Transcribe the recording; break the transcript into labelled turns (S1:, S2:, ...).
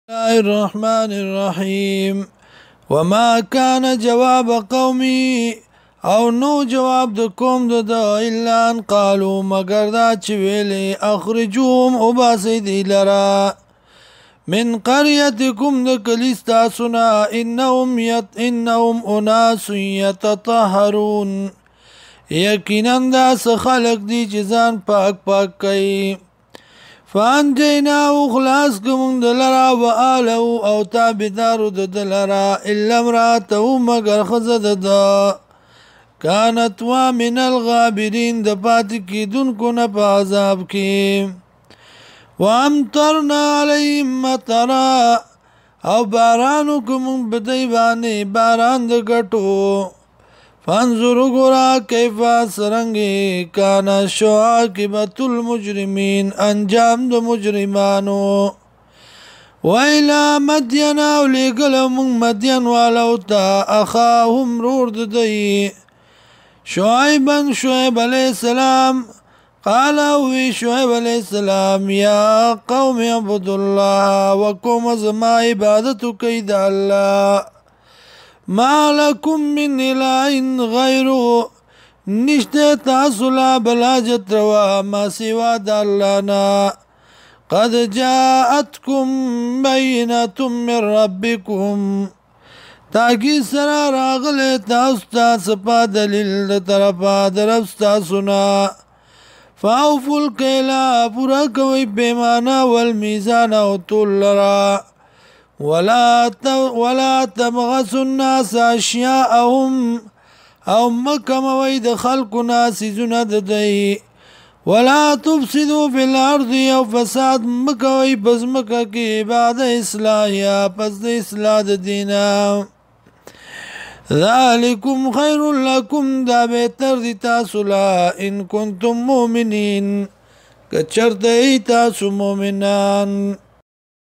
S1: الله الرحمن الرحيم وما كان جواب قومي او نو جواب د قوم د الا ان قالوا مگر دا چې ویلې اخرجوهم وباسي دی لرا من قريتكم د کلیستا سنا انهم اناس يتطهرون یقینا دا خلق دی چې ځان پاک پاک کوي فانجيناه خلاص کوم دلرا و آله او تابدارو دلرا الا امراته مگر خزد دا كانت ومن الغابرين د پات کی دن کو نه په عذاب کی وامطرنا عليهم مطرا او بارانو کوم بدای باندې باران د غټو فانظروا غرا كيف سرنگي كان شعاقبة المجرمين انجام د مجرمانو وإلى مدين ولقلم مدين ولو تا أخاهم رورد دي شعيب عليه السلام قال شعيب عليه السلام يا قوم اعبدوا الله وقوم زما عبادتك كيد الله ما لكم من إله غيره نشته تاسو لا بلاجت روا ما سوا د الله قد جاءتكم بينة من ربكم تاکي سره راغله تاسو ته په دلیل د طرفه درفستا سنا فاوفوا الكيل پورا کوي پیمانه والميزان او تولرا ولا تبغسوا الناس اشياءهم او مکم وید خلق ناس زند دی ولا تفسدوا في الارض او فساد مکوي بزمکه کی بعد اصلاحیا پس د اصلاح دینا ذالکم خیر لکم دا بهتر دی تاسو لا ان کنتم مؤمنین کچرته تاسو مؤمنان